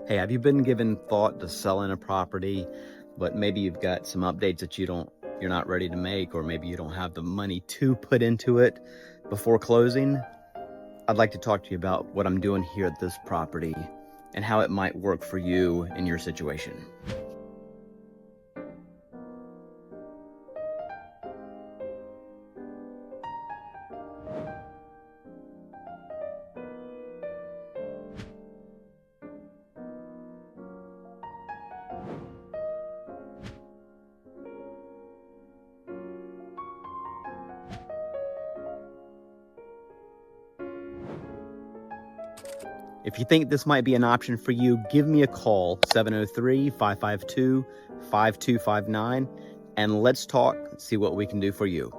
Hey, have you been given thought to selling a property, but maybe you've got some updates that you're not ready to make, or maybe you don't have the money to put into it before closing? I'd like to talk to you about what I'm doing here at this property and how it might work for you in your situation. If you think this might be an option for you, give me a call, 703-552-5259, and let's talk, see what we can do for you.